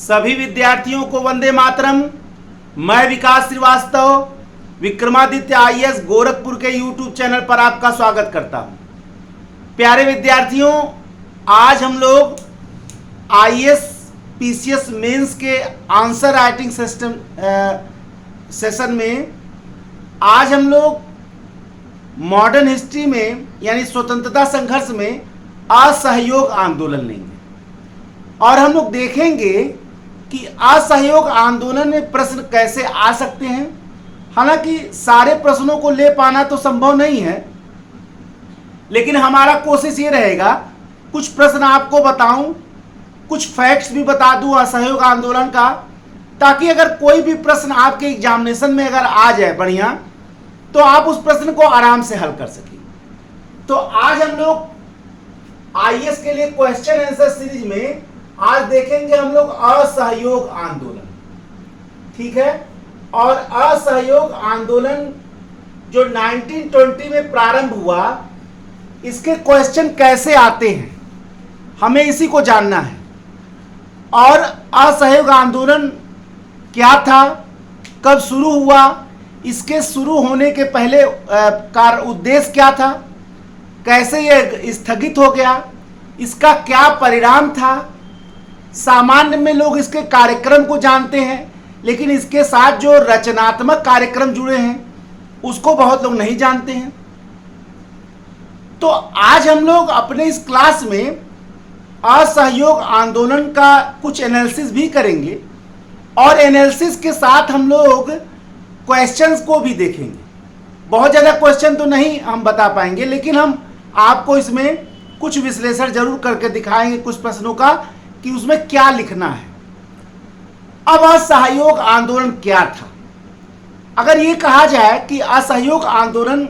सभी विद्यार्थियों को वंदे मातरम। मैं विकास श्रीवास्तव विक्रमादित्य आईएएस गोरखपुर के यूट्यूब चैनल पर आपका स्वागत करता हूं। प्यारे विद्यार्थियों, आज हम लोग आईएएस पीसीएस मेंस के आंसर राइटिंग सिस्टम सेशन में आज हम लोग मॉडर्न हिस्ट्री में यानी स्वतंत्रता संघर्ष में असहयोग आंदोलन लेंगे और हम लोग देखेंगे कि असहयोग आंदोलन में प्रश्न कैसे आ सकते हैं। हालांकि सारे प्रश्नों को ले पाना तो संभव नहीं है, लेकिन हमारा कोशिश ये रहेगा कुछ प्रश्न आपको बताऊं, कुछ फैक्ट्स भी बता दूं असहयोग आंदोलन का, ताकि अगर कोई भी प्रश्न आपके एग्जामिनेशन में अगर आ जाए बढ़िया, तो आप उस प्रश्न को आराम से हल कर सकें। तो आज हम लोग आईएएस के लिए क्वेश्चन आंसर सीरीज में आज देखेंगे हम लोग असहयोग आंदोलन, ठीक है। और असहयोग आंदोलन जो 1920 में प्रारंभ हुआ, इसके क्वेश्चन कैसे आते हैं हमें इसी को जानना है। और असहयोग आंदोलन क्या था, कब शुरू हुआ, इसके शुरू होने के पहले का उद्देश्य क्या था, कैसे यह स्थगित हो गया, इसका क्या परिणाम था। सामान्य में लोग इसके कार्यक्रम को जानते हैं, लेकिन इसके साथ जो रचनात्मक कार्यक्रम जुड़े हैं उसको बहुत लोग नहीं जानते हैं। तो आज हम लोग अपने इस क्लास में असहयोग आंदोलन का कुछ एनालिसिस भी करेंगे और एनालिसिस के साथ हम लोग क्वेश्चंस को भी देखेंगे। बहुत ज़्यादा क्वेश्चन तो नहीं हम बता पाएंगे, लेकिन हम आपको इसमें कुछ विश्लेषण जरूर करके दिखाएंगे कुछ प्रश्नों का कि उसमें क्या लिखना है। अब असहयोग आंदोलन क्या था। अगर ये कहा जाए कि असहयोग आंदोलन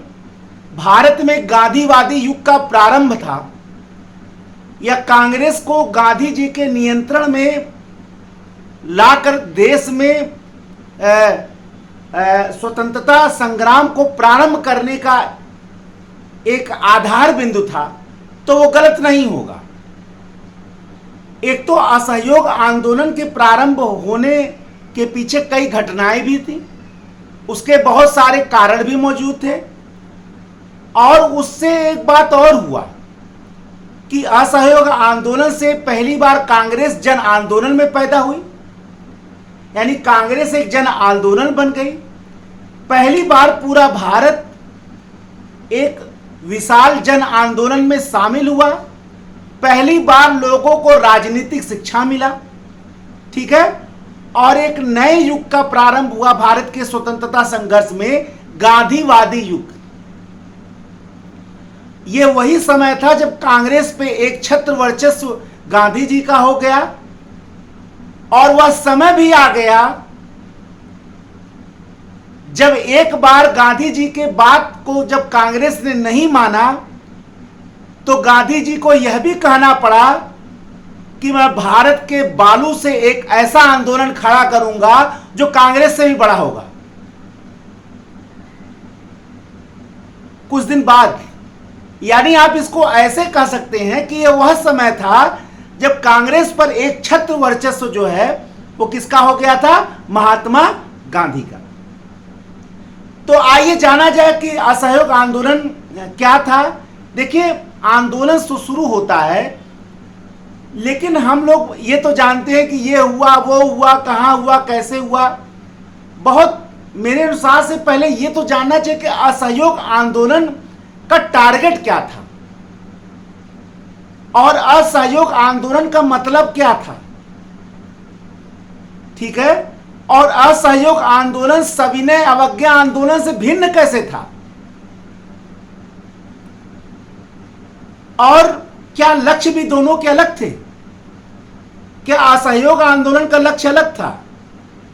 भारत में गांधीवादी युग का प्रारंभ था या कांग्रेस को गांधी जी के नियंत्रण में लाकर देश में स्वतंत्रता संग्राम को प्रारंभ करने का एक आधार बिंदु था, तो वो गलत नहीं होगा। एक तो असहयोग आंदोलन के प्रारंभ होने के पीछे कई घटनाएं भी थी, उसके बहुत सारे कारण भी मौजूद थे। और उससे एक बात और हुआ कि असहयोग आंदोलन से पहली बार कांग्रेस जन आंदोलन में पैदा हुई, यानी कांग्रेस एक जन आंदोलन बन गई। पहली बार पूरा भारत एक विशाल जन आंदोलन में शामिल हुआ। पहली बार लोगों को राजनीतिक शिक्षा मिला, ठीक है। और एक नए युग का प्रारंभ हुआ भारत के स्वतंत्रता संघर्ष में, गांधीवादी युग। यह वही समय था जब कांग्रेस पे एक छत्र वर्चस्व गांधी जी का हो गया। और वह समय भी आ गया जब एक बार गांधी जी के बात को जब कांग्रेस ने नहीं माना, तो गांधी जी को यह भी कहना पड़ा कि मैं भारत के बालू से एक ऐसा आंदोलन खड़ा करूंगा जो कांग्रेस से भी बड़ा होगा। कुछ दिन बाद, यानी आप इसको ऐसे कह सकते हैं कि यह वह समय था जब कांग्रेस पर एक छत्र वर्चस्व जो है वो किसका हो गया था, महात्मा गांधी का। तो आइए जाना जाए कि असहयोग आंदोलन क्या था। देखिए, आंदोलन तो शुरू होता है, लेकिन हम लोग ये तो जानते हैं कि ये हुआ, वो हुआ, कहाँ हुआ, कैसे हुआ। बहुत मेरे अनुसार से पहले ये तो जानना चाहिए कि असहयोग आंदोलन का टारगेट क्या था और असहयोग आंदोलन का मतलब क्या था, ठीक है। और असहयोग आंदोलन सविनय अवज्ञा आंदोलन से भिन्न कैसे था, और क्या लक्ष्य भी दोनों के अलग थे। क्या असहयोग आंदोलन का लक्ष्य अलग था,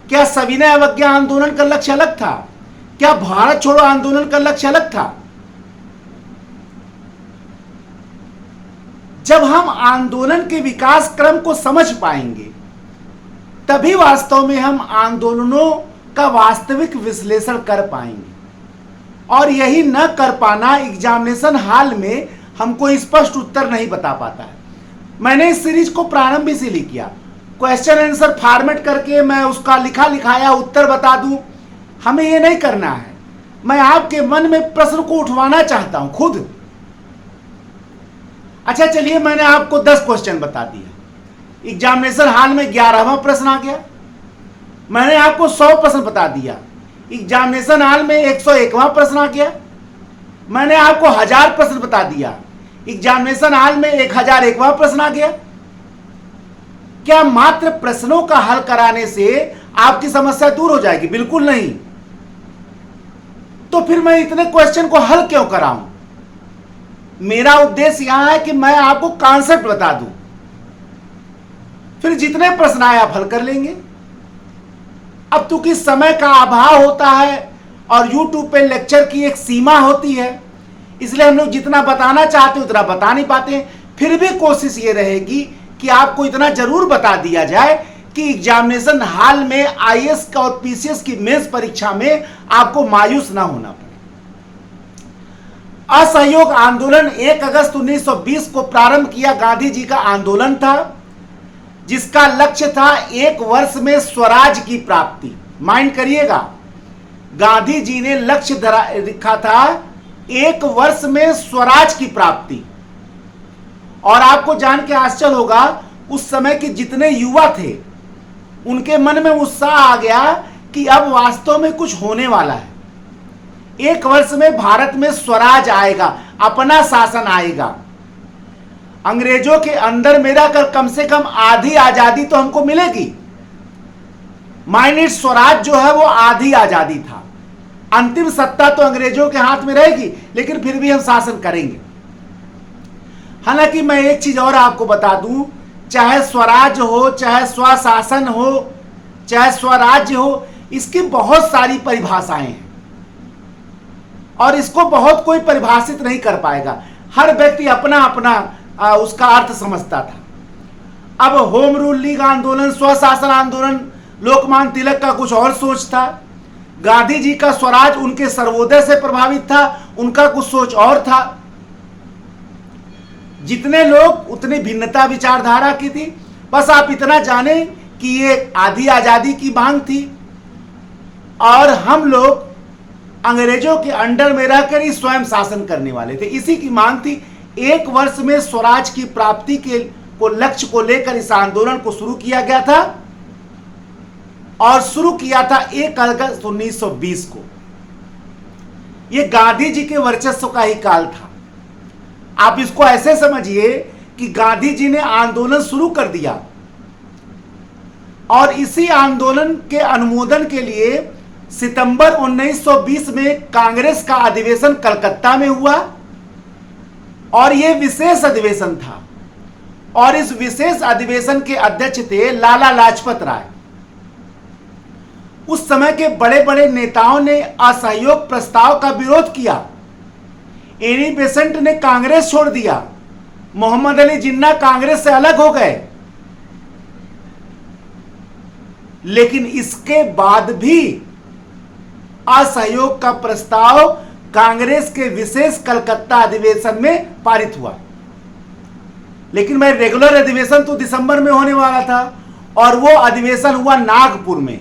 क्या सविनय अवज्ञा आंदोलन का लक्ष्य अलग था, क्या भारत छोड़ो आंदोलन का लक्ष्य अलग था। जब हम आंदोलन के विकास क्रम को समझ पाएंगे, तभी वास्तव में हम आंदोलनों का वास्तविक विश्लेषण कर पाएंगे। और यही न कर पाना एग्जामिनेशन हॉल में हमको स्पष्ट उत्तर नहीं बता पाता है। मैंने इस सीरीज को प्रारंभ इसीलिए किया क्वेश्चन आंसर फॉर्मेट करके मैं उसका लिखा लिखाया उत्तर बता दूं, हमें ये नहीं करना है। मैं आपके मन में प्रश्न को उठवाना चाहता हूं खुद। अच्छा चलिए, मैंने आपको 10 क्वेश्चन बता दिया, एग्जामिनेशन हॉल में 11वां प्रश्न आ गया। मैंने आपको 100 प्रश्न बता दिया, एग्जामिनेशन हॉल में 101वां प्रश्न आ गया। मैंने आपको 1000 प्रश्न बता दिया, एग्जामिनेशन हॉल में 1001वां प्रश्न आ गया। क्या मात्र प्रश्नों का हल कराने से आपकी समस्या दूर हो जाएगी? बिल्कुल नहीं। तो फिर मैं इतने क्वेश्चन को हल क्यों कराऊं? मेरा उद्देश्य यहां है कि मैं आपको कॉन्सेप्ट बता दूं, फिर जितने प्रश्न आए आप हल कर लेंगे। अब चूंकि समय का अभाव होता है और YouTube पे लेक्चर की एक सीमा होती है, इसलिए हम लोग जितना बताना चाहते हैं उतना बता नहीं पाते हैं। फिर भी कोशिश ये रहेगी कि आपको इतना जरूर बता दिया जाए कि एग्जामिनेशन हॉल में IAS का और PCS की मेंस परीक्षा में आपको मायूस ना होना पड़े। असहयोग आंदोलन 1 अगस्त 1920 को प्रारंभ किया गांधी जी का आंदोलन था, जिसका लक्ष्य था 1 वर्ष में स्वराज की प्राप्ति। माइंड करिएगा, गांधी जी ने लक्ष्य रखा था 1 वर्ष में स्वराज की प्राप्ति। और आपको जान के आश्चर्य होगा, उस समय के जितने युवा थे उनके मन में उत्साह आ गया कि अब वास्तव में कुछ होने वाला है। 1 वर्ष में भारत में स्वराज आएगा, अपना शासन आएगा। अंग्रेजों के अंदर में रहकर कम से कम आधी आजादी तो हमको मिलेगी। माइनस स्वराज जो है वो आधी आजादी था। अंतिम सत्ता तो अंग्रेजों के हाथ में रहेगी, लेकिन फिर भी हम शासन करेंगे। हालांकि मैं एक चीज और आपको बता दूं, चाहे स्वराज हो, चाहे स्वशासन हो, चाहे स्वराज्य हो, इसकी बहुत सारी परिभाषाएं हैं और इसको बहुत कोई परिभाषित नहीं कर पाएगा। हर व्यक्ति अपना अपना उसका अर्थ समझता था। अब होम रूल लीग आंदोलन, स्वशासन आंदोलन, लोकमान्य तिलक का कुछ और सोच था। गांधी जी का स्वराज उनके सर्वोदय से प्रभावित था, उनका कुछ सोच और था। जितने लोग उतनी भिन्नता विचारधारा की थी। बस आप इतना जाने कि ये आधी आजादी की मांग थी और हम लोग अंग्रेजों के अंडर में रहकर ही स्वयं शासन करने वाले थे, इसी की मांग थी। 1 वर्ष में स्वराज की प्राप्ति के लक्ष्य को लेकर इस आंदोलन को शुरू किया गया था और शुरू किया था 1 अगस्त 1920 को। यह गांधी जी के वर्चस्व का ही काल था। आप इसको ऐसे समझिए कि गांधी जी ने आंदोलन शुरू कर दिया और इसी आंदोलन के अनुमोदन के लिए सितंबर 1920 में कांग्रेस का अधिवेशन कलकत्ता में हुआ और यह विशेष अधिवेशन था और इस विशेष अधिवेशन के अध्यक्ष थे लाला लाजपत राय। उस समय के बड़े बड़े नेताओं ने असहयोग प्रस्ताव का विरोध किया। एनी बेसेंट ने कांग्रेस छोड़ दिया, मोहम्मद अली जिन्ना कांग्रेस से अलग हो गए। लेकिन इसके बाद भी असहयोग का प्रस्ताव कांग्रेस के विशेष कलकत्ता अधिवेशन में पारित हुआ। लेकिन मैं रेगुलर अधिवेशन तो दिसंबर में होने वाला था और वो अधिवेशन हुआ नागपुर में।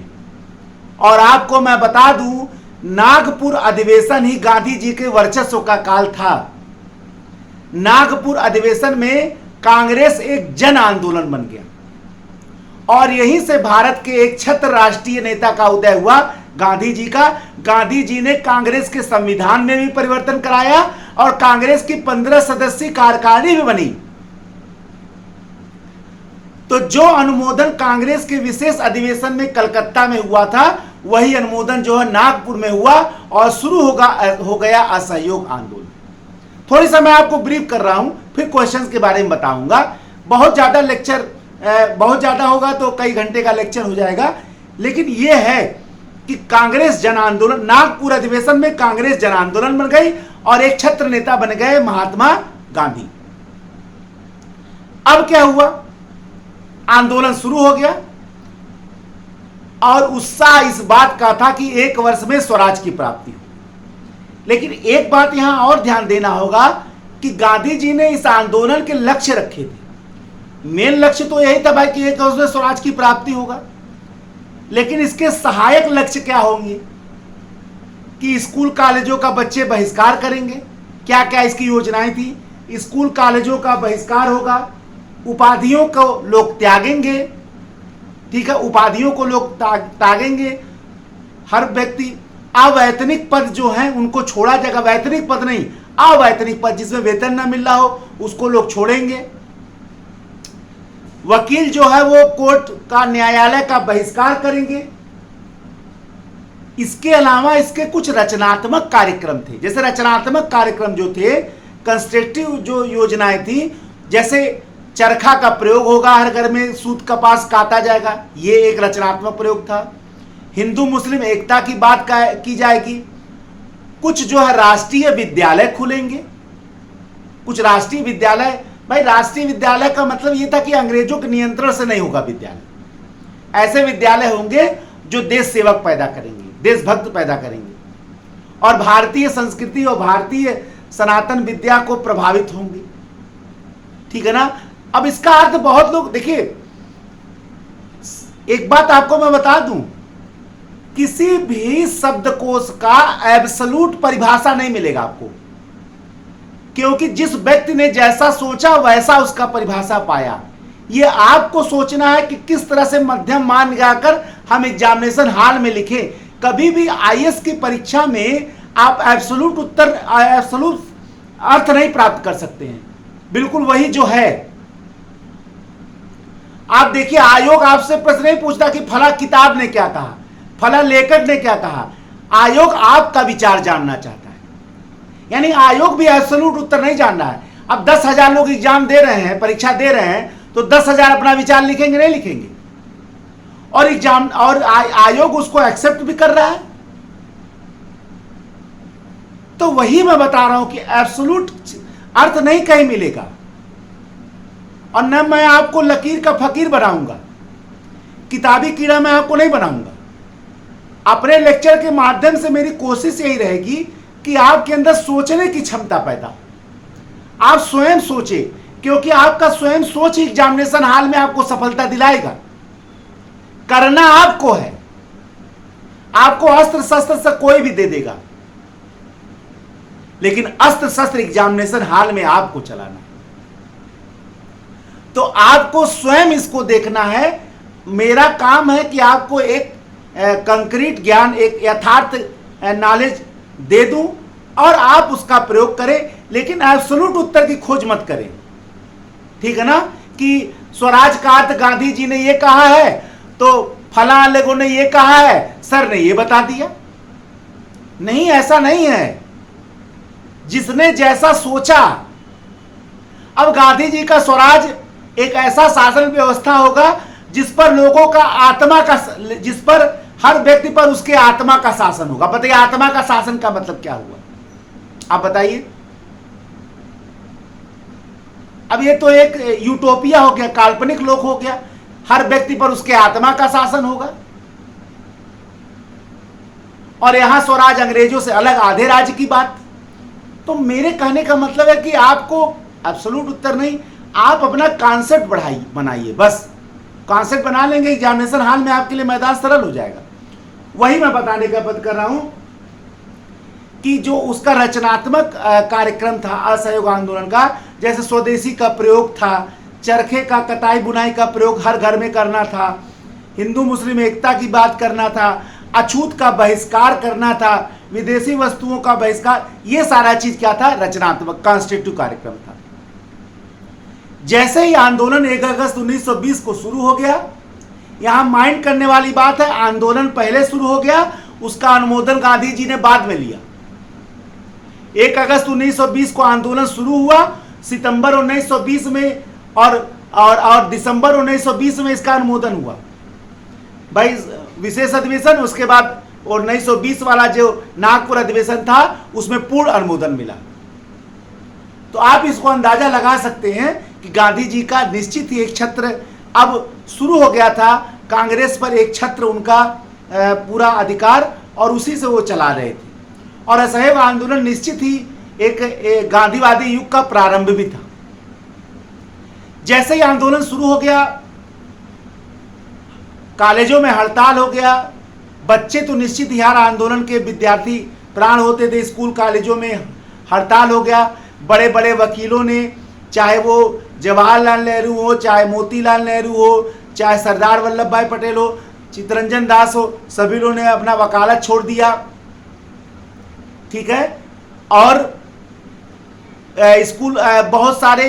और आपको मैं बता दूं, नागपुर अधिवेशन ही गांधी जी के वर्चस्व का काल था। नागपुर अधिवेशन में कांग्रेस एक जन आंदोलन बन गया और यहीं से भारत के एक छत्र राष्ट्रीय नेता का उदय हुआ, गांधी जी का। गांधी जी ने कांग्रेस के संविधान में भी परिवर्तन कराया और कांग्रेस की 15 सदस्यीय कार्यकारिणी भी बनी। तो जो अनुमोदन कांग्रेस के विशेष अधिवेशन में कलकत्ता में हुआ था, वही अनुमोदन जो है नागपुर में हुआ और शुरू हो गया असहयोग आंदोलन। थोड़ी सा मैं आपको ब्रीफ कर रहा हूं, फिर क्वेश्चंस के बारे में बताऊंगा। बहुत ज्यादा लेक्चर बहुत ज्यादा होगा तो कई घंटे का लेक्चर हो जाएगा, लेकिन यह है कि कांग्रेस जन आंदोलन, नागपुर अधिवेशन में कांग्रेस जन आंदोलन बन गई और एक छत्र नेता बन गए महात्मा गांधी। अब क्या हुआ, आंदोलन शुरू हो गया और उत्साह इस बात का था कि 1 वर्ष में स्वराज की प्राप्ति हो। लेकिन एक बात यहां और ध्यान देना होगा कि गांधी जी ने इस आंदोलन के लक्ष्य रखे थे मेन लक्ष्य तो यही था भाई कि एक उसमें स्वराज की प्राप्ति होगा, लेकिन इसके सहायक लक्ष्य क्या होंगे कि स्कूल कॉलेजों का बच्चे बहिष्कार करेंगे। क्या क्या इसकी योजनाएं थी? स्कूल कॉलेजों का बहिष्कार होगा, उपाधियों को लोग त्यागेंगे, ठीक है, उपाधियों को लोग त्यागेंगे, हर व्यक्ति अवैतनिक पद जो हैं उनको छोड़ा जाएगा, वैतनिक पद नहीं, अवैतनिक पद जिसमें वेतन ना मिल रहा हो उसको लोग छोड़ेंगे। वकील जो है वो कोर्ट का, न्यायालय का बहिष्कार करेंगे। इसके अलावा इसके कुछ रचनात्मक कार्यक्रम थे, जैसे रचनात्मक कार्यक्रम जो थे, कंस्ट्रक्टिव जो योजनाएं थी, जैसे चरखा का प्रयोग होगा, हर घर में सूत कपास काटा जाएगा, ये एक रचनात्मक प्रयोग था। हिंदू मुस्लिम एकता की बात की जाएगी। कुछ जो है राष्ट्रीय विद्यालय खुलेंगे, कुछ राष्ट्रीय विद्यालय, भाई राष्ट्रीय विद्यालय का मतलब ये था कि अंग्रेजों के नियंत्रण से नहीं होगा विद्यालय, ऐसे विद्यालय होंगे जो देश सेवक पैदा करेंगे, देशभक्त पैदा करेंगे और भारतीय संस्कृति और भारतीय सनातन विद्या को प्रभावित होंगे, ठीक है ना। अब इसका अर्थ बहुत लोग, देखिए एक बात आपको मैं बता दूं, किसी भी शब्दकोश का एब्सोल्यूट परिभाषा नहीं मिलेगा आपको, क्योंकि जिस व्यक्ति ने जैसा सोचा वैसा उसका परिभाषा पाया। ये आपको सोचना है कि किस तरह से मध्यम मान लगाकर हम एग्जामिनेशन हॉल में लिखें। कभी भी आईएएस की परीक्षा में आप एब्सोल्यूट उत्तर, एब्सोल्यूट अर्थ नहीं प्राप्त कर सकते हैं, बिल्कुल वही जो है। आप देखिए, आयोग आपसे प्रश्न नहीं पूछता कि फला किताब ने क्या कहा, फला लेखक ने क्या कहा। आयोग आपका विचार जानना चाहता है, यानी आयोग भी एब्सोल्यूट उत्तर नहीं जानना है। अब 10,000 लोग एग्जाम दे रहे हैं, परीक्षा दे रहे हैं, तो 10,000 अपना विचार लिखेंगे नहीं लिखेंगे, और एग्जाम और आयोग उसको एक्सेप्ट भी कर रहा है। तो वही मैं बता रहा हूं कि एब्सोल्यूट अर्थ नहीं कहीं मिलेगा, और न मैं आपको लकीर का फकीर बनाऊंगा, किताबी कीड़ा मैं आपको नहीं बनाऊंगा। अपने लेक्चर के माध्यम से मेरी कोशिश यही रहेगी कि आपके अंदर सोचने की क्षमता पैदा हो, आप स्वयं सोचे, क्योंकि आपका स्वयं सोच एग्जामिनेशन हॉल में आपको सफलता दिलाएगा। करना आपको है, आपको अस्त्र शस्त्र से कोई भी दे देगा, लेकिन अस्त्र शस्त्र एग्जामिनेशन हॉल में आपको चलाना है। तो आपको स्वयं इसको देखना है। मेरा काम है कि आपको एक कंक्रीट ज्ञान, एक यथार्थ नॉलेज दे दूं और आप उसका प्रयोग करें, लेकिन एब्सोल्यूट उत्तर की खोज मत करें, ठीक है ना। कि स्वराज का अर्थ गांधी जी ने ये कहा है, तो फला लोगों ने ये कहा है, सर ने ये बता दिया। नहीं, ऐसा नहीं है, जिसने जैसा सोचा। अब गांधी जी का स्वराज एक ऐसा शासन व्यवस्था होगा जिस पर लोगों का आत्मा का, जिस पर हर व्यक्ति पर उसके आत्मा का शासन होगा। बताइए, आत्मा का शासन का मतलब क्या हुआ, आप बताइए। अब ये तो एक यूटोपिया हो गया, काल्पनिक लोक हो गया, हर व्यक्ति पर उसके आत्मा का शासन होगा। और यहां स्वराज अंग्रेजों से अलग, आधे राज्य की बात। तो मेरे कहने का मतलब है कि आपको एब्सोल्यूट उत्तर नहीं, आप अपना कॉन्सेप्ट बनाइए, बस कॉन्सेप्ट बना लेंगे, एग्जामिनेशन हॉल में आपके लिए मैदान सरल हो जाएगा। वही मैं बताने का पद कर रहा हूं कि जो उसका रचनात्मक कार्यक्रम था असहयोग आंदोलन का, जैसे स्वदेशी का प्रयोग था, चरखे का कताई बुनाई का प्रयोग हर घर में करना था, हिंदू मुस्लिम एकता की बात करना था, अछूत का बहिष्कार करना था, विदेशी वस्तुओं का बहिष्कार, ये सारा चीज क्या था, रचनात्मक कॉन्स्टिट्यूटिव कार्यक्रम था। जैसे ही आंदोलन 1 अगस्त 1920 को शुरू हो गया, यहां माइंड करने वाली बात है, आंदोलन पहले शुरू हो गया, उसका अनुमोदन गांधी जी ने बाद में लिया। 1 अगस्त 1920 को आंदोलन शुरू हुआ, सितंबर 1920 में और दिसंबर 1920 में इसका अनुमोदन हुआ भाई, विशेष अधिवेशन। उसके बाद 1920 वाला जो नागपुर अधिवेशन था उसमें पूर्ण अनुमोदन मिला। तो आप इसको अंदाजा लगा सकते हैं कि गांधी जी का निश्चित ही एक छत्र अब शुरू हो गया था, कांग्रेस पर एक छत्र उनका पूरा अधिकार, और उसी से वो चला रहे थे। और असहयोग आंदोलन निश्चित ही एक गांधीवादी युग का प्रारंभ भी था। जैसे ही आंदोलन शुरू हो गया, कॉलेजों में हड़ताल हो गया, बच्चे तो निश्चित ही हर आंदोलन के विद्यार्थी प्राण होते थे, स्कूल कॉलेजों में हड़ताल हो गया। बड़े बड़े वकीलों ने, चाहे वो जवाहरलाल नेहरू हो, चाहे मोतीलाल नेहरू हो, चाहे सरदार वल्लभ भाई पटेल हो, चित्तरंजन दास हो, सभी लोगों ने अपना वकालत छोड़ दिया। ठीक है। और स्कूल, बहुत सारे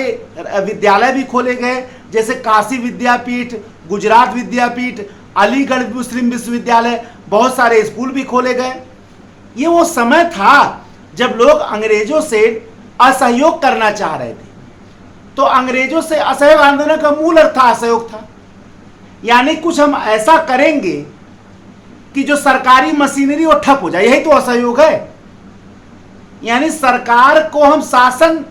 विद्यालय भी खोले गए, जैसे काशी विद्यापीठ, गुजरात विद्यापीठ, अलीगढ़ मुस्लिम विश्वविद्यालय, बहुत सारे स्कूल भी खोले गए। ये वो समय था जब लोग अंग्रेजों से असहयोग करना चाह रहे थे। तो अंग्रेजों से असहयोग आंदोलन का मूल अर्थ असहयोग था, यानी कुछ हम ऐसा करेंगे कि जो सरकारी मशीनरी वो ठप हो जाए, यही तो असहयोग है। यानी सरकार को हम शासन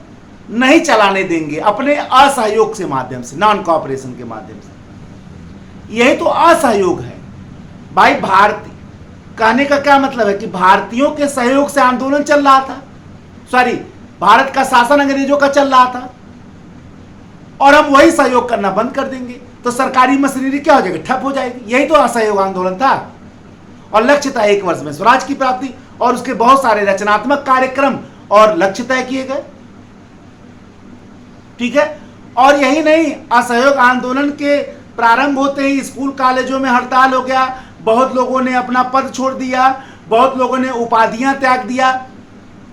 नहीं चलाने देंगे अपने असहयोग से माध्यम से, नॉन कोऑपरेशन के माध्यम से, यही तो असहयोग है भाई। भारतीय कहने का क्या मतलब है कि भारतीयों के सहयोग से आंदोलन चल रहा था, सॉरी, भारत का शासन अंग्रेजों का चल रहा था, और हम वही सहयोग करना बंद कर देंगे तो सरकारी मशीनरी क्या हो जाएगी, ठप हो जाएगी। यही तो असहयोग आंदोलन था। और लक्ष्य था 1 वर्ष में स्वराज की प्राप्ति, और उसके बहुत सारे रचनात्मक कार्यक्रम और लक्ष्य तय किए गए। ठीक है। और यही नहीं, असहयोग आंदोलन के प्रारंभ होते ही स्कूल कॉलेजों में हड़ताल हो गया, बहुत लोगों ने अपना पद छोड़ दिया, बहुत लोगों ने उपाधियां त्याग दिया।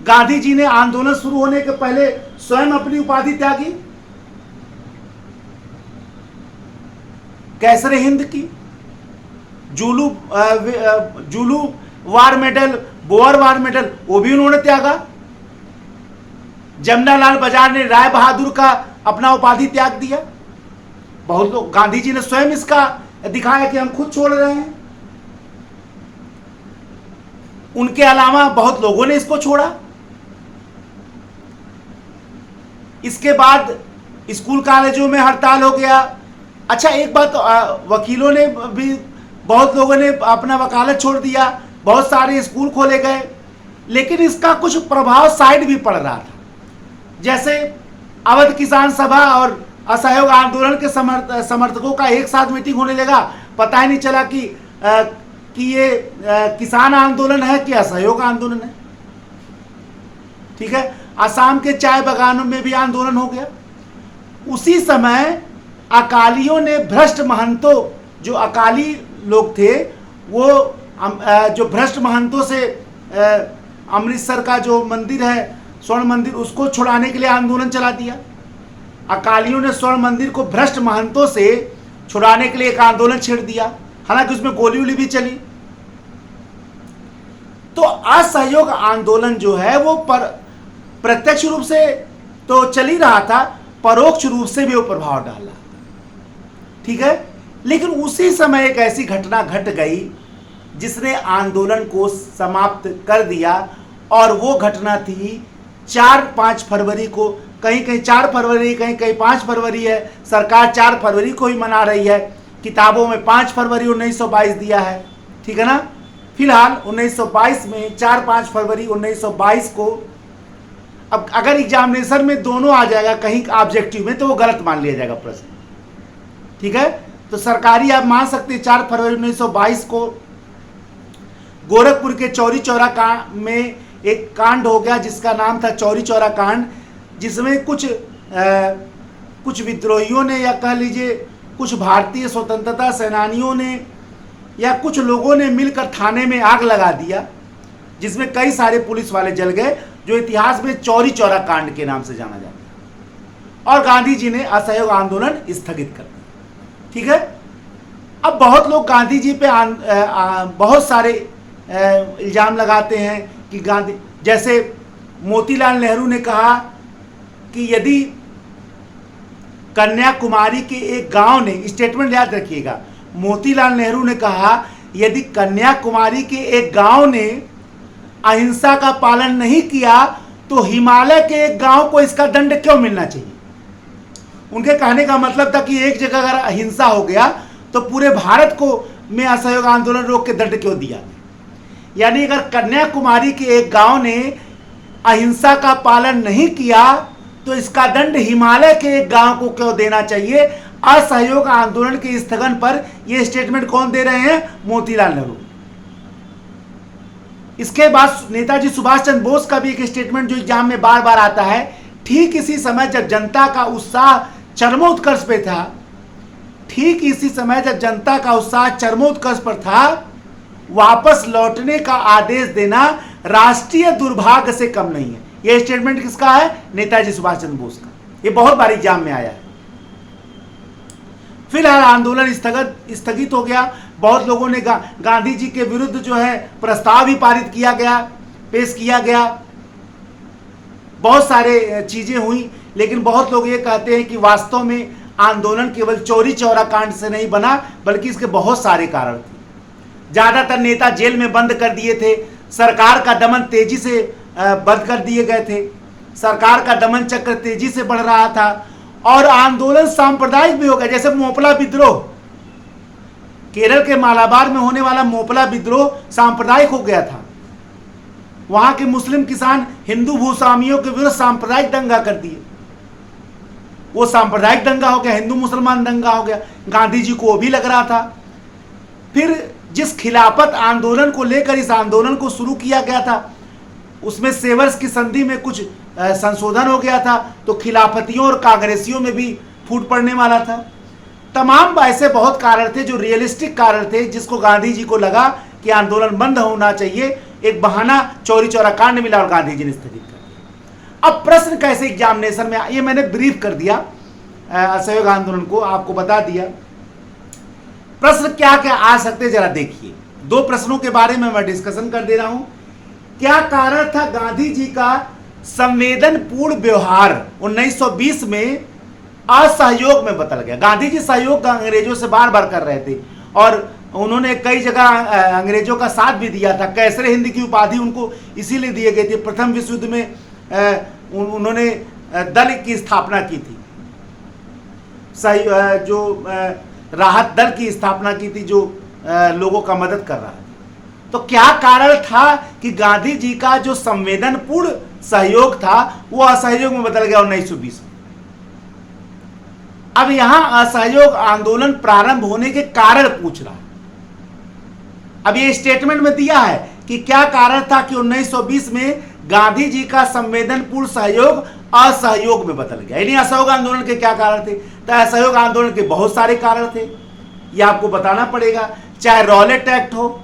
गांधी जी ने आंदोलन शुरू होने के पहले स्वयं अपनी उपाधि त्यागी, कैसरे हिंद की, जूलू वार मेडल, बोअर वार मेडल, वो भी उन्होंने त्यागा। जमनालाल बजाज ने राय बहादुर का अपना उपाधि त्याग दिया। बहुत लोग, गांधी जी ने स्वयं इसका दिखाया कि हम खुद छोड़ रहे हैं। उनके अलावा बहुत लोगों ने इसको छोड़ा। इसके बाद स्कूल कॉलेजों में हड़ताल हो गया। अच्छा, एक बात, वकीलों ने भी, बहुत लोगों ने अपना वकालत छोड़ दिया, बहुत सारे स्कूल खोले गए, लेकिन इसका कुछ प्रभाव साइड भी पड़ रहा था। जैसे अवध किसान सभा और असहयोग आंदोलन के समर्थकों का एक साथ मीटिंग होने लगा, पता ही नहीं चला कि ये किसान आंदोलन है कि असहयोग आंदोलन है। ठीक है। असम के चाय बागानों में भी आंदोलन हो गया। उसी समय अकालियों ने भ्रष्ट महंतों, जो अकाली लोग थे, वो जो भ्रष्ट महंतों से अमृतसर का जो मंदिर है, स्वर्ण मंदिर, उसको छुड़ाने के लिए आंदोलन चला दिया। अकालियों ने स्वर्ण मंदिर को भ्रष्ट महंतों से छुड़ाने के लिए एक आंदोलन छेड़ दिया, हालांकि उसमें गोली वोली भी चली। तो असहयोग आंदोलन जो है वो प्रत्यक्ष रूप से तो चल ही रहा था, परोक्ष रूप से भी वो प्रभाव डाल रहा था। ठीक है। लेकिन उसी समय एक ऐसी घटना घट गई जिसने आंदोलन को समाप्त कर दिया, और वो घटना थी 4-5 फरवरी को। कहीं कहीं 4 फरवरी, कहीं कहीं 5 फरवरी है। सरकार 4 फरवरी को ही मना रही है, किताबों में 5 फरवरी 1922 दिया है। ठीक है ना। फिलहाल 1922 में 4-5 फरवरी 1922 को, अब अगर एग्जामिनेशन में दोनों आ जाएगा कहीं ऑब्जेक्टिव में, तो वो गलत मान लिया जाएगा प्रश्न। ठीक है। तो सरकारी आप मान सकते हैं 4 फरवरी 1922 को गोरखपुर के चौरी चौरा में एक कांड हो गया जिसका नाम था चौरी चौरा कांड, जिसमें कुछ विद्रोहियों ने, या कह लीजिए कुछ भारतीय स्वतंत्रता सेनानियों ने, या कुछ लोगों ने मिलकर थाने में आग लगा दिया, जिसमें कई सारे पुलिस वाले जल गए, जो इतिहास में चौरी चौरा कांड के नाम से जाना जाता है। और गांधी जी ने असहयोग आंदोलन स्थगित कर दिया। ठीक है। अब बहुत लोग गांधी जी पे बहुत सारे इल्जाम लगाते हैं कि गांधी, जैसे मोतीलाल नेहरू ने कहा कि यदि कन्याकुमारी के एक गांव ने, स्टेटमेंट याद रखिएगा, मोतीलाल नेहरू ने कहा यदि कन्याकुमारी के एक गांव ने अहिंसा का पालन नहीं किया तो हिमालय के एक गांव को इसका दंड क्यों मिलना चाहिए। उनके कहने का मतलब था कि एक जगह अगर अहिंसा हो गया तो पूरे भारत को में असहयोग आंदोलन रोक के दंड क्यों दिया। यानी अगर कन्याकुमारी के एक गांव ने अहिंसा का पालन नहीं किया तो इसका दंड हिमालय के एक गांव को क्यों देना चाहिए? असहयोग आंदोलन के स्थगन पर यह स्टेटमेंट कौन दे रहे हैं? मोतीलाल नेहरू। इसके बाद नेताजी सुभाष चंद्र बोस का भी एक स्टेटमेंट जो एग्जाम में बार बार आता है, ठीक इसी समय जब जनता का उत्साह चरमोत्कर्ष पे था, ठीक इसी समय जब जनता का उत्साह चरमोत्कर्ष पर था, वापस लौटने का आदेश देना राष्ट्रीय दुर्भाग्य से कम नहीं है। यह स्टेटमेंट किसका है? नेताजी सुभाष चंद्र बोस का। यह बहुत बार एग्जाम में आया है। फिलहाल आंदोलन स्थगित हो गया। बहुत लोगों ने गांधी जी के विरुद्ध जो है प्रस्ताव भी पारित किया गया, पेश किया गया, बहुत सारे चीजें हुई, लेकिन बहुत लोग ये कहते हैं कि वास्तव में आंदोलन केवल चौरी चौरा कांड से नहीं बना, बल्कि इसके बहुत सारे कारण थे। ज्यादातर नेता जेल में बंद कर दिए थे, सरकार का दमन तेजी से बंद कर दिए गए थे, सरकार का दमन चक्र तेजी से बढ़ रहा था, और आंदोलन सांप्रदायिक भी हो गया। जैसे मोपला विद्रोह, केरल के मालाबार में होने वाला मोपला विद्रोह सांप्रदायिक हो गया था। वहां के मुस्लिम किसान हिंदू भूस्वामियों के विरुद्ध सांप्रदायिक दंगा कर दिए। वो सांप्रदायिक दंगा हो गया, हिंदू मुसलमान दंगा हो गया। गांधी जी को वो भी लग रहा था। फिर जिस खिलाफत आंदोलन को लेकर इस आंदोलन को शुरू किया गया था, उसमें सेवर्स की संधि में कुछ संशोधन हो गया था, तो खिलाफतियों और कांग्रेसियों में भी फूट पड़ने वाला था। तमाम ऐसे बहुत कारण थे जो रियलिस्टिक कारण थे, जिसको गांधी जी को लगा कि आंदोलन बंद होना चाहिए। एक बहाना चौरी चौरा कांड मिला और गांधी जी ने स्थगित कर दिया। अब प्रश्न कैसे एग्जामिनेशन में, ये मैंने ब्रीफ कर दिया असहयोग आंदोलन को, आपको बता दिया। प्रश्न क्या क्या आ सकते जरा देखिए। दो प्रश्नों के बारे में मैं डिस्कशन कर दे रहा हूं। क्या कारण था गांधी जी का संवेदनपूर्ण व्यवहार 1920 में असहयोग में बदल गया? गांधी जी सहयोग अंग्रेजों से बार बार कर रहे थे और उन्होंने कई जगह अंग्रेजों का साथ भी दिया था। कैसरे हिंद की उपाधि उनको इसीलिए दी गई थी। प्रथम विश्व युद्ध में उन्होंने दल की स्थापना की थी, जो राहत दल की स्थापना की थी, जो लोगों का मदद कर रहा था। तो क्या कारण था कि गांधी जी का जो संवेदनपूर्ण सहयोग था वो असहयोग में बदल गया 1920 में? अब यहां असहयोग आंदोलन प्रारंभ होने के कारण पूछ रहा है। अब ये स्टेटमेंट में दिया है कि क्या कारण था कि 1920 में गांधी जी का संवेदनपूर्ण सहयोग असहयोग में बदल गया। यानी असहयोग आंदोलन के क्या कारण थे? तो असहयोग आंदोलन के बहुत सारे कारण थे, ये आपको बताना पड़ेगा। चाहे रॉलेट एक्ट हो,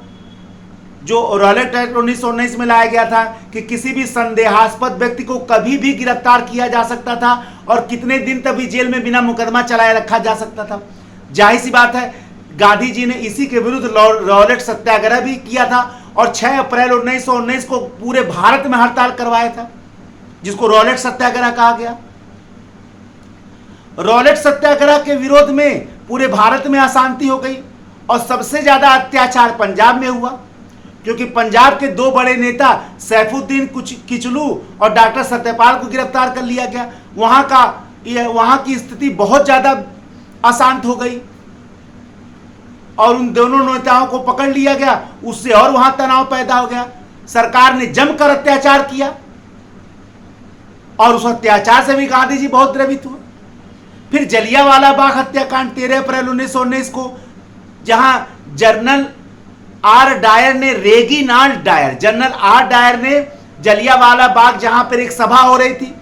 जो रॉलेट एक्ट 1919 में लाया गया था कि किसी भी संदेहास्पद व्यक्ति को कभी भी गिरफ्तार किया जा सकता था और कितने दिन तक भी जेल में बिना मुकदमा चलाए रखा जा सकता था। जाहिर सी बात है, गांधी जी ने इसी के विरुद्ध रॉलेट सत्याग्रह भी किया था और 6 अप्रैल 1919 को पूरे भारत में हड़ताल करवाया था, जिसको रॉलेट सत्याग्रह कहा गया। रॉलेट सत्याग्रह के विरोध में पूरे भारत में अशांति हो गई और सबसे ज्यादा अत्याचार पंजाब में हुआ, क्योंकि पंजाब के दो बड़े नेता सैफुद्दीन किचलू और डॉक्टर सत्यपाल को गिरफ्तार कर लिया गया। वहां की स्थिति बहुत ज्यादा अशांत हो गई और उन दोनों नेताओं को पकड़ लिया गया। उससे और वहां तनाव पैदा हो गया। सरकार ने जमकर अत्याचार किया और उस अत्याचार से भी गांधी जी बहुत द्रवित हुए। फिर जलियांवाला बाग हत्याकांड 13 अप्रैल 1919 को, जहां जनरल आर डायर ने जलियांवाला बाग, जहां पर एक सभा हो रही थी,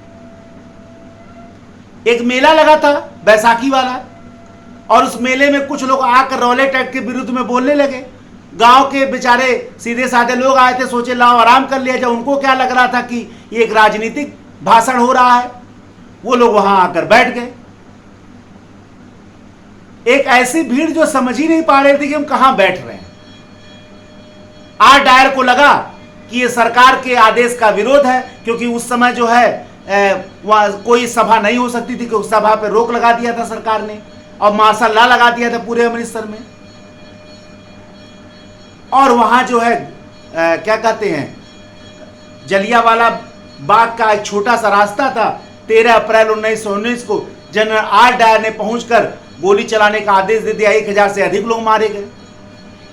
एक मेला लगा था बैसाखी वाला, और उस मेले में कुछ लोग आकर रॉलेट एक्ट के विरुद्ध में बोलने लगे। गांव के बेचारे सीधे साधे लोग आए थे, सोचे लाओ आराम कर लिया जाए। उनको क्या लग रहा था कि ये एक राजनीतिक भाषण हो रहा है। वो लोग वहां आकर बैठ गए। एक ऐसी भीड़ जो समझ ही नहीं पा रहे थे कि हम कहां बैठ रहे हैं। आर डायर को लगा कि ये सरकार के आदेश का विरोध है, क्योंकि उस समय जो है वहां कोई सभा नहीं हो सकती थी, क्योंकि सभा पर रोक लगा दिया था सरकार ने और मार्शल लॉ लगा दिया था पूरे अमृतसर में। और वहां जो है क्या कहते हैं, जलियांवाला बाग का एक छोटा सा रास्ता था। 13 अप्रैल 1919 को जनरल आर डायर ने पहुंचकर गोली चलाने का आदेश दे दिया। 1000 से अधिक लोग मारे गए।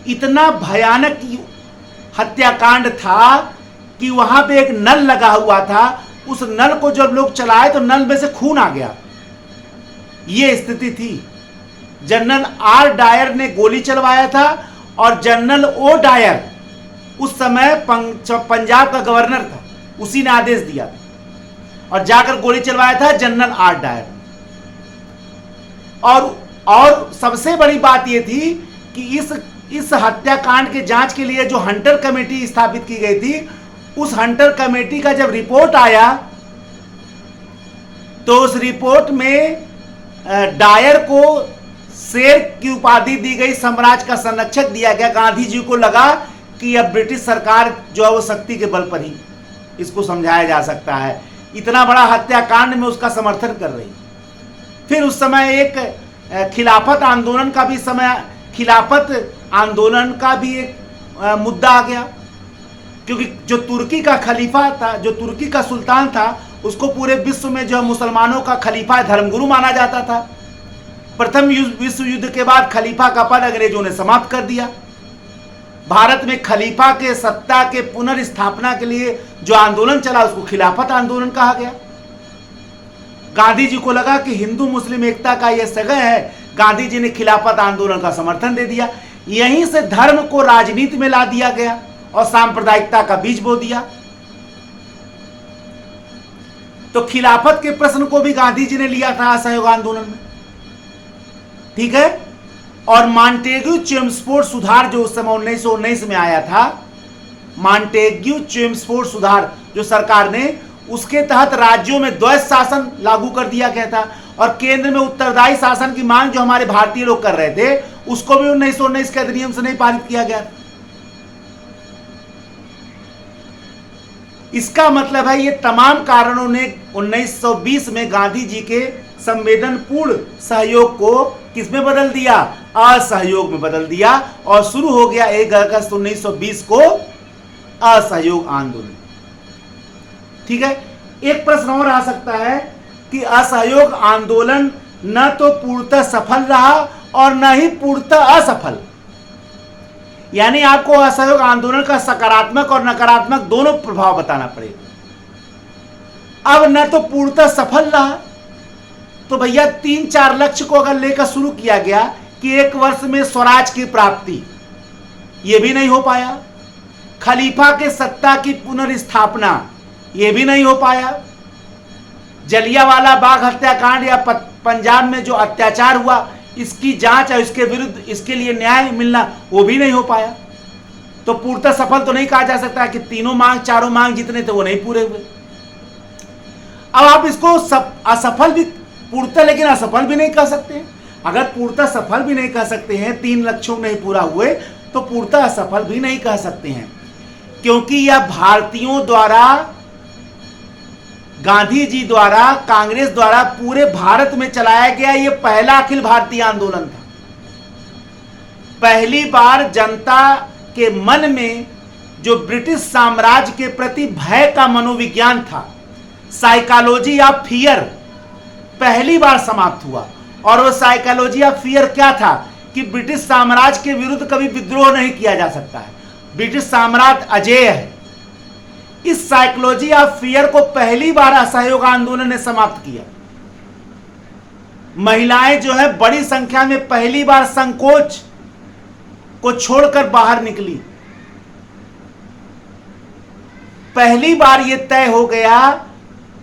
इतना भयानक हत्याकांड था कि वहां पे एक नल लगा हुआ था उस नल को जब लोग चलाए तो नल में से खून आ गया। यह स्थिति थी। जनरल आर डायर ने गोली चलवाया था और जनरल ओ डायर उस समय पंजाब का गवर्नर था, उसी ने आदेश दिया था और जाकर गोली चलवाया था जनरल आर डायर। और सबसे बड़ी बात यह थी कि इस हत्याकांड के जांच के लिए जो हंटर कमेटी स्थापित की गई थी, उस हंटर कमेटी का जब रिपोर्ट आया तो उस रिपोर्ट में डायर को शेर की उपाधि दी गई, साम्राज्य का संरक्षक दिया गया। गांधी जी को लगा कि अब ब्रिटिश सरकार जो है वो शक्ति के बल पर ही इसको समझाया जा सकता है, इतना बड़ा हत्याकांड में उसका समर्थन कर रही। फिर उस समय एक खिलाफत आंदोलन का भी एक मुद्दा आ गया, क्योंकि जो तुर्की का खलीफा था, जो तुर्की का सुल्तान था, उसको पूरे विश्व में जो मुसलमानों का खलीफा धर्मगुरु माना जाता था। प्रथम विश्व युद्ध के बाद खलीफा का पद अंग्रेजों ने समाप्त कर दिया। भारत में खलीफा के सत्ता के पुनर्स्थापना के लिए जो आंदोलन चला उसको खिलाफत आंदोलन कहा गया। गांधी जी को लगा कि हिंदू मुस्लिम एकता का यह सगय है, गांधी जी ने खिलाफत आंदोलन का समर्थन दे दिया। यहीं से धर्म को राजनीति में ला दिया गया और सांप्रदायिकता का बीज बो दिया। तो खिलाफत के प्रश्न को भी गांधी जी ने लिया था असहयोग आंदोलन में, ठीक है। और मॉन्टेग्यू चेम्सफोर्ड सुधार जो उस समय 1919 में आया था, मॉन्टेग्यू चेम्सफोर्ड सुधार जो सरकार ने, उसके तहत राज्यों में द्वैध शासन लागू कर दिया गया था और केंद्र में उत्तरदायी शासन की मांग जो हमारे भारतीय लोग कर रहे थे उसको भी 1919 के अधिनियम से नहीं पारित किया गया। इसका मतलब है ये तमाम कारणों ने 1920 में गांधी जी के संवेदनपूर्ण सहयोग को किसमें बदल दिया? असहयोग में बदल दिया और शुरू हो गया 1 अगस्त 1920 को असहयोग आंदोलन। ठीक है। एक प्रश्न और आ सकता है कि असहयोग आंदोलन न तो पूर्णतः सफल रहा और न ही पूर्णतः असफल, यानी आपको असहयोग आंदोलन का सकारात्मक और नकारात्मक दोनों प्रभाव बताना पड़ेगा। अब न तो पूर्णतः सफल रहा, तो भैया 3-4 लक्ष्य को अगर लेकर शुरू किया गया कि 1 वर्ष में स्वराज की प्राप्ति, यह भी नहीं हो पाया। खलीफा के सत्ता की पुनर्स्थापना, यह भी नहीं हो पाया। जलियांवाला बाग हत्याकांड या पंजाब में जो अत्याचार हुआ, इसकी जांच और इसके विरुद्ध इसके लिए न्याय मिलना, वो भी नहीं हो पाया। तो पूर्णतः सफल तो नहीं कहा जा सकता कि चारों मांग जितने थे वो नहीं पूरे हुए। अब आप इसको असफल भी, पूर्णतः लेकिन असफल भी नहीं कह सकते। अगर पूर्णतः सफल भी नहीं कह सकते हैं, 3 लक्ष्यों नहीं पूरा हुए, तो पूर्णतः असफल भी नहीं कह सकते हैं, क्योंकि यह भारतीयों द्वारा, गांधी जी द्वारा, कांग्रेस द्वारा पूरे भारत में चलाया गया यह पहला अखिल भारतीय आंदोलन था। पहली बार जनता के मन में जो ब्रिटिश साम्राज्य के प्रति भय का मनोविज्ञान था, साइकोलॉजी ऑफ फियर, पहली बार समाप्त हुआ। और वो साइकोलॉजी ऑफ फियर क्या था कि ब्रिटिश साम्राज्य के विरुद्ध कभी विद्रोह नहीं किया जा सकता है, ब्रिटिश साम्राज्य अजेय है। इस साइकोलॉजी ऑफ फियर को पहली बार असहयोग आंदोलन ने समाप्त किया। महिलाएं जो है बड़ी संख्या में पहली बार संकोच को छोड़कर बाहर निकली। पहली बार यह तय हो गया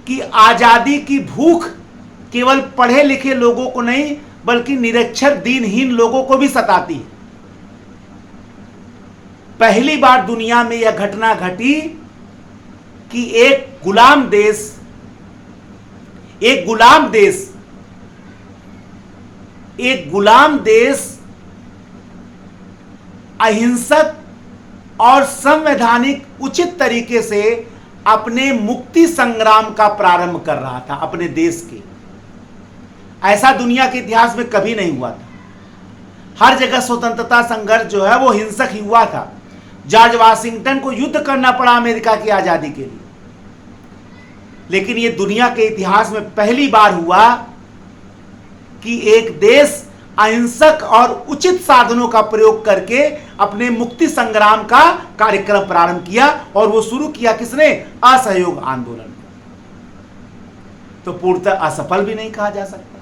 कि आजादी की भूख केवल पढ़े लिखे लोगों को नहीं बल्कि निरक्षर दीनहीन लोगों को भी सताती है। पहली बार दुनिया में यह घटना घटी कि एक गुलाम देश अहिंसक और संवैधानिक उचित तरीके से अपने मुक्ति संग्राम का प्रारंभ कर रहा था अपने देश के। ऐसा दुनिया के इतिहास में कभी नहीं हुआ था। हर जगह स्वतंत्रता संघर्ष जो है वो हिंसक ही हुआ था। जॉर्ज वाशिंगटन को युद्ध करना पड़ा अमेरिका की आजादी के लिए, लेकिन ये दुनिया के इतिहास में पहली बार हुआ कि एक देश अहिंसक और उचित साधनों का प्रयोग करके अपने मुक्ति संग्राम का कार्यक्रम प्रारंभ किया। और वो शुरू किया किसने? असहयोग आंदोलन। तो पूर्णतः असफल भी नहीं कहा जा सकता।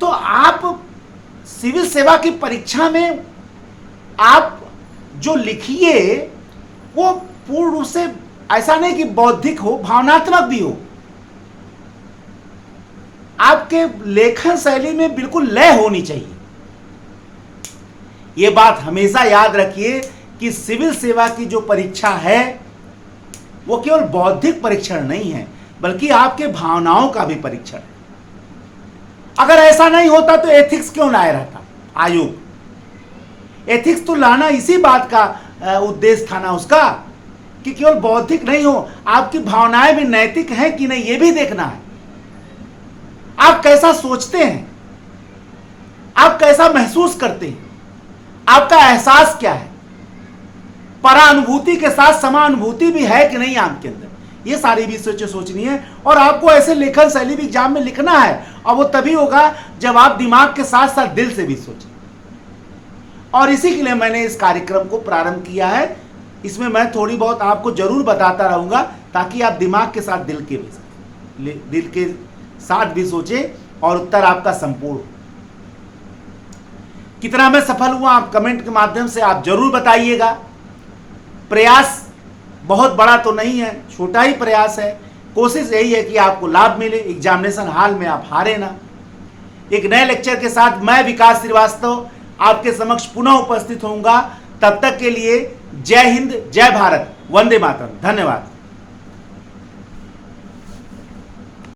तो आप सिविल सेवा की परीक्षा में आप जो लिखिए वो पूर्ण रूप से ऐसा नहीं कि बौद्धिक हो, भावनात्मक भी हो। आपके लेखन शैली में बिल्कुल लय होनी चाहिए। यह बात हमेशा याद रखिए कि सिविल सेवा की जो परीक्षा है वो केवल बौद्धिक परीक्षण नहीं है, बल्कि आपके भावनाओं का भी परीक्षण है। अगर ऐसा नहीं होता तो एथिक्स क्यों लाया रहता आयोग? एथिक्स तो लाना इसी बात का उद्देश्य था ना उसका, कि केवल बौद्धिक नहीं हो, आपकी भावनाएं भी नैतिक हैं कि नहीं, यह भी देखना है। आप कैसा सोचते हैं, आप कैसा महसूस करते हैं, आपका एहसास क्या है, परानुभूति के साथ समानुभूति भी है कि नहीं आपके अंदर, ये सारी भी सोचनी है। और आपको ऐसे लेखन शैली भी एग्जाम में लिखना है, और वो तभी होगा जब आप दिमाग के साथ साथ दिल से भी सोचें। और इसी के लिए मैंने इस कार्यक्रम को प्रारंभ किया है। इसमें मैं थोड़ी बहुत आपको जरूर बताता रहूंगा, ताकि आप दिमाग के साथ दिल के साथ भी सोचें और उत्तर आपका संपूर्ण। कितना मैं सफल हुआ आप कमेंट के माध्यम से आप जरूर बताइएगा। प्रयास बहुत बड़ा तो नहीं है, छोटा ही प्रयास है। कोशिश यही है कि आपको लाभ मिले, एग्जामिनेशन हॉल में आप हारे ना। एक नए लेक्चर के साथ मैं विकास श्रीवास्तव आपके समक्ष पुनः उपस्थित होऊंगा। तब तक के लिए जय हिंद, जय भारत, वंदे मातरम। धन्यवाद।